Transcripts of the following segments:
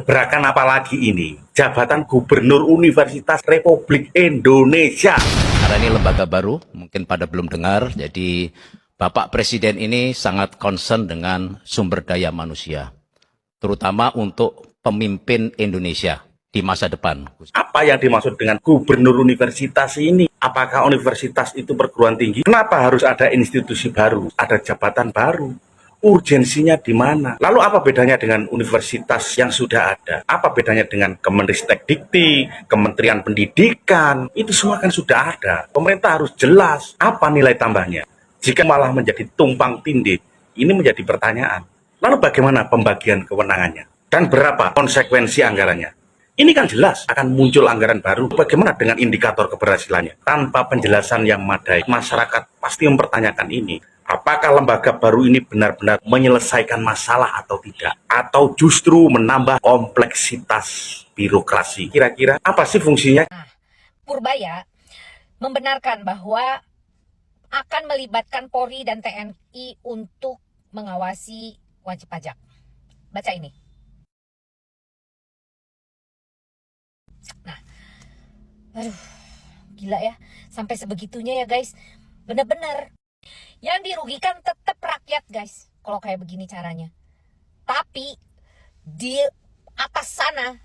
Gebrakan apa lagi ini? Jabatan Gubernur Universitas Republik Indonesia. Karena ini lembaga baru, mungkin pada belum dengar, jadi Bapak Presiden ini sangat concern dengan sumber daya manusia, terutama untuk pemimpin Indonesia di masa depan. Apa yang dimaksud dengan Gubernur Universitas ini? Apakah universitas itu perguruan tinggi? Kenapa harus ada institusi baru, ada jabatan baru? Urgensinya di mana? Lalu apa bedanya dengan universitas yang sudah ada? Apa bedanya dengan Kemenristek-Dikti, Kementerian Pendidikan? Itu semua kan sudah ada. Pemerintah harus jelas apa nilai tambahnya. Jika malah menjadi tumpang tindih, ini menjadi pertanyaan. Lalu bagaimana pembagian kewenangannya? Dan berapa konsekuensi anggarannya? Ini kan jelas akan muncul anggaran baru. Bagaimana dengan indikator keberhasilannya? Tanpa penjelasan yang memadai, masyarakat pasti mempertanyakan ini. Apakah lembaga baru ini benar-benar menyelesaikan masalah atau tidak? Atau justru menambah kompleksitas birokrasi? Kira-kira apa sih fungsinya? Purbaya membenarkan bahwa akan melibatkan Polri dan TNI untuk mengawasi wajib pajak. Baca ini. Nah, aduh, gila ya. Sampai sebegitunya ya guys. Benar-benar. Yang dirugikan tetap rakyat guys, kalau kayak begini caranya. Tapi di atas sana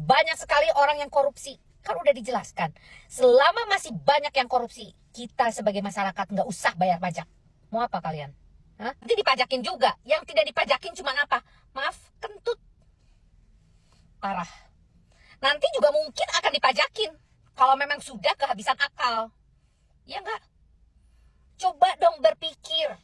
banyak sekali orang yang korupsi. Kan udah dijelaskan. Selama masih banyak yang korupsi, kita sebagai masyarakat nggak usah bayar pajak. Mau apa kalian? Hah? Nanti dipajakin juga. Yang tidak dipajakin cuma apa? Maaf, kentut. Parah. Nanti juga mungkin akan dipajakin. Kalau memang sudah kehabisan akal. Ya enggak? Coba dong berpikir.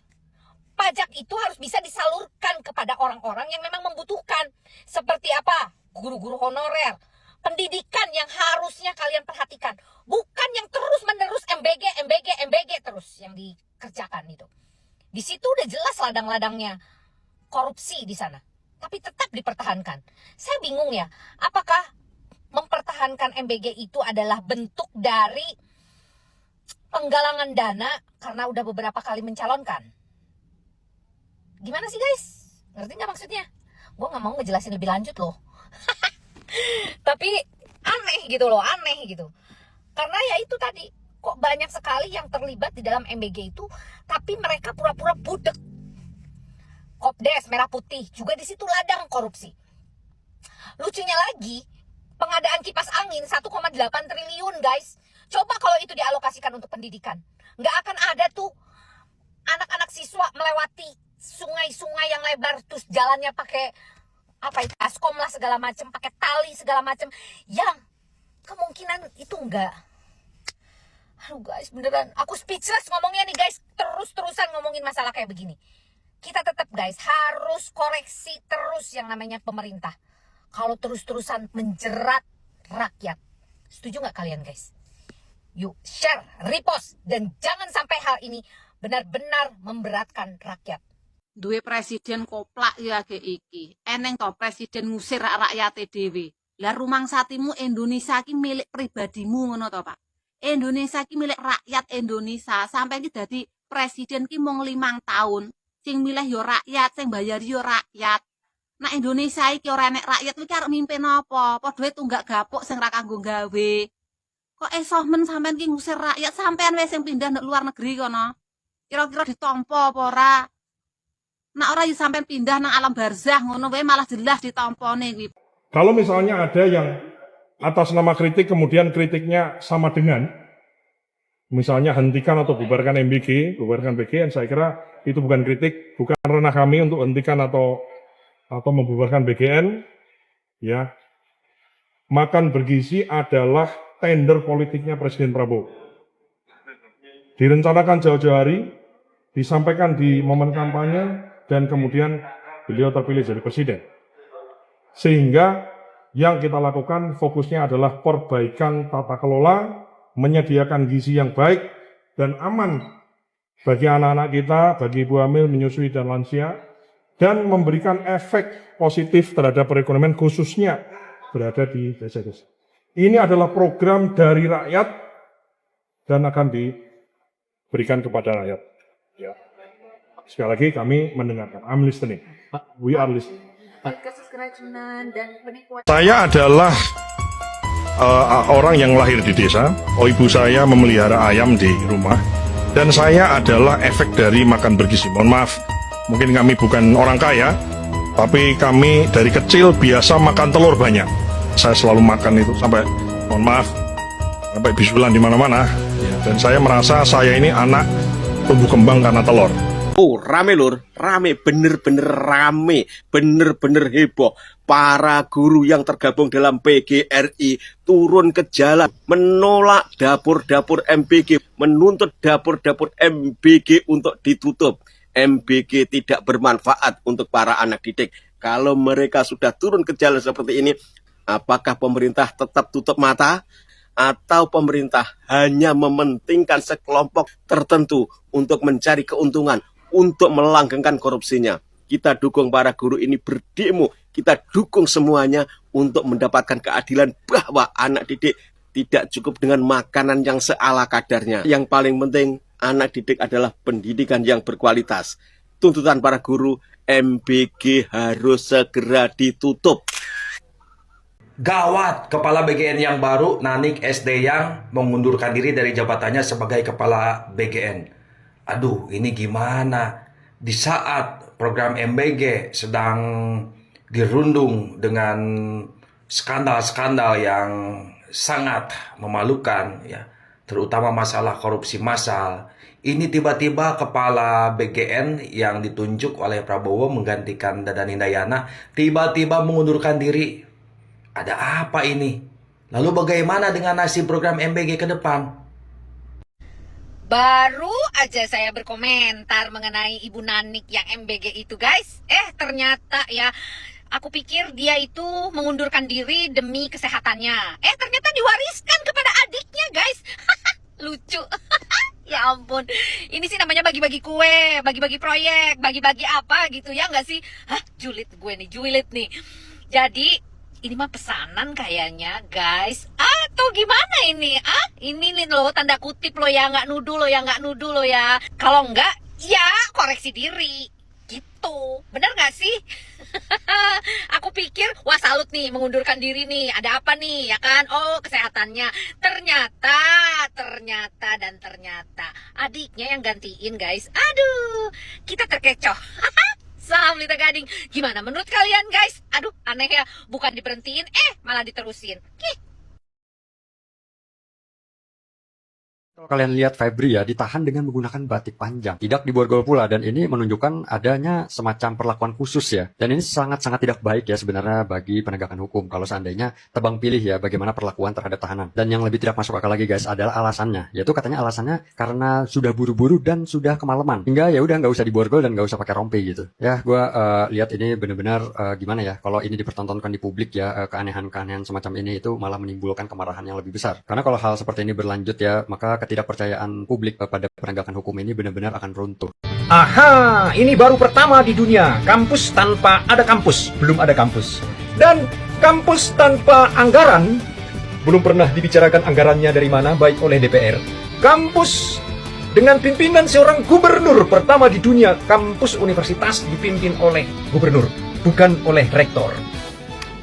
Pajak itu harus bisa disalurkan kepada orang-orang yang memang membutuhkan. Seperti apa? Guru-guru honorer. Pendidikan yang harusnya kalian perhatikan. Bukan yang terus-menerus MBG terus yang dikerjakan itu. Di situ udah jelas ladang-ladangnya korupsi di sana. Tapi tetap dipertahankan. Saya bingung ya. Apakah mempertahankan MBG itu adalah bentuk dari penggalangan dana karena udah beberapa kali mencalonkan? Gimana sih guys? Ngerti nggak maksudnya? Gue nggak mau ngejelasin lebih lanjut loh. Tapi aneh gitu loh, aneh gitu. Karena ya itu tadi, kok banyak sekali yang terlibat di dalam MBG itu, tapi mereka pura-pura budek. Kopdes merah putih juga di situ ladang korupsi. Lucunya lagi, pengadaan kipas angin 1,8 triliun guys. Coba kalau itu dialokasikan untuk pendidikan. Nggak akan ada tuh anak-anak siswa melewati sungai-sungai yang lebar terus jalannya pakai apa itu, askom lah segala macam, pakai tali segala macam. Yang kemungkinan itu enggak. Aduh guys, beneran aku speechless ngomongnya nih guys. Terus-terusan ngomongin masalah kayak begini. Kita tetap guys harus koreksi terus yang namanya pemerintah. Kalau terus-terusan menjerat rakyat. Setuju nggak kalian guys? Yuk share, repost, dan jangan sampai hal ini benar-benar memberatkan rakyat. Duwe presiden koplak ya ge iki. Eneng to presiden ngusir rakyat dhewe. Lah rumangsatimu Indonesia ki milik pribadimu ngono to, Pak. Indonesia ki milik rakyat Indonesia. Sampai ki dadi presiden ki mung 5 tahun. Sing milih yo rakyat, sing bayar yo rakyat. Nah Indonesia iki ora enek rakyat iki arep mimpin apa? Padha tunggak gapuk sing ra kanggo gawe. Kok men sampean ki ngusir rakyat, sampean wis sing pindah nek luar negeri kono. Kira-kira ditampa apa ora? Nek ora ya sampean pindah nang alam barzah ngono wae malah jelas ditampane kuwi. Kalau misalnya ada yang atas nama kritik kemudian kritiknya sama dengan misalnya hentikan atau bubarkan MBG, bubarkan BGN, saya kira itu bukan kritik, bukan ranah kami untuk hentikan atau membubarkan BGN. Ya. Makan bergizi adalah tender politiknya Presiden Prabowo. Direncanakan jauh-jauh hari, disampaikan di momen kampanye, dan kemudian beliau terpilih jadi presiden. Sehingga yang kita lakukan fokusnya adalah perbaikan tata kelola, menyediakan gizi yang baik dan aman bagi anak-anak kita, bagi ibu hamil, menyusui, dan lansia, dan memberikan efek positif terhadap perekonomian khususnya berada di desa-desa. Ini adalah program dari rakyat dan akan diberikan kepada rakyat. Ya. Sekali lagi kami mendengarkan. I'm listening. We are listening. kerajinan dan penikmat. Saya adalah orang yang lahir di desa. Ibu saya memelihara ayam di rumah. Dan saya adalah efek dari makan bergizi. Mohon maaf, mungkin kami bukan orang kaya, tapi kami dari kecil biasa makan telur banyak. Saya selalu makan itu sampai, mohon maaf, sampai bisulan di mana-mana. Dan saya merasa saya ini anak tumbuh kembang karena telur. Oh, rame lur, rame, bener-bener rame, bener-bener heboh. Para guru yang tergabung dalam PGRI turun ke jalan menolak dapur-dapur MBG, menuntut dapur-dapur MBG untuk ditutup. MBG tidak bermanfaat untuk para anak didik. Kalau mereka sudah turun ke jalan seperti ini, apakah pemerintah tetap tutup mata? Atau pemerintah hanya mementingkan sekelompok tertentu untuk mencari keuntungan, untuk melanggengkan korupsinya? Kita dukung para guru ini berdemo, kita dukung semuanya untuk mendapatkan keadilan bahwa anak didik tidak cukup dengan makanan yang seala kadarnya. Yang paling penting, anak didik adalah pendidikan yang berkualitas. Tuntutan para guru, MBG harus segera ditutup. Gawat, Kepala BGN yang baru, Nanik SD yang mengundurkan diri dari jabatannya sebagai Kepala BGN. Aduh, ini gimana? Di saat program MBG sedang dirundung dengan skandal-skandal yang sangat memalukan, ya, terutama masalah korupsi massal. Ini tiba-tiba Kepala BGN yang ditunjuk oleh Prabowo menggantikan Dadan Hindayana tiba-tiba mengundurkan diri. Ada apa ini? Lalu bagaimana dengan nasib program MBG ke depan? Baru aja saya berkomentar mengenai Ibu Nanik yang MBG itu, guys. Ternyata ya, aku pikir dia itu mengundurkan diri demi kesehatannya. Ternyata diwariskan kepada adiknya, guys. Lucu. Ya ampun. Ini sih namanya bagi-bagi kue, bagi-bagi proyek, bagi-bagi apa gitu ya nggak sih? Julid gue nih, julid nih. Jadi ini mah pesanan kayaknya, guys. Atau gimana ini? Ini nih loh, tanda kutip lo ya, nggak nuduh lo ya, nggak nuduh lo ya. Kalau nggak, ya koreksi diri. Gitu. Bener nggak sih? Aku pikir, wah salut nih, mengundurkan diri nih. Ada apa nih, ya kan? Oh, kesehatannya. Ternyata adiknya yang gantiin, guys. Aduh, kita terkecoh. Salam Lita Gading. Gimana menurut kalian, guys? Aduh, aneh ya. Bukan diberhentiin, malah diterusin. Kalau kalian lihat Febri ya, ditahan dengan menggunakan batik panjang. Tidak diborgol pula, dan ini menunjukkan adanya semacam perlakuan khusus ya. Dan ini sangat-sangat tidak baik ya sebenarnya bagi penegakan hukum. Kalau seandainya tebang pilih ya bagaimana perlakuan terhadap tahanan. Dan yang lebih tidak masuk akal lagi guys adalah alasannya. Yaitu katanya alasannya karena sudah buru-buru dan sudah kemalaman. Hingga ya udah nggak usah diborgol dan nggak usah pakai rompi gitu. Ya gue lihat ini benar-benar gimana ya. Kalau ini dipertontonkan di publik ya, keanehan-keanehan semacam ini itu malah menimbulkan kemarahan yang lebih besar. Karena kalau hal seperti ini berlanjut ya, maka ketidakpercayaan publik pada penegakan hukum ini benar-benar akan runtuh. Aha, ini baru pertama di dunia. Kampus tanpa ada kampus, belum ada kampus. Dan kampus tanpa anggaran, belum pernah dibicarakan anggarannya dari mana, baik oleh DPR. Kampus dengan pimpinan seorang gubernur pertama di dunia. Kampus universitas dipimpin oleh gubernur, bukan oleh rektor.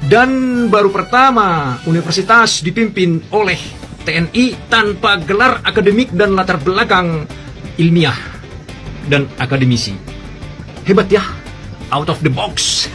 Dan baru pertama universitas dipimpin oleh TNI tanpa gelar akademik dan latar belakang ilmiah dan akademisi. Hebat ya, out of the box.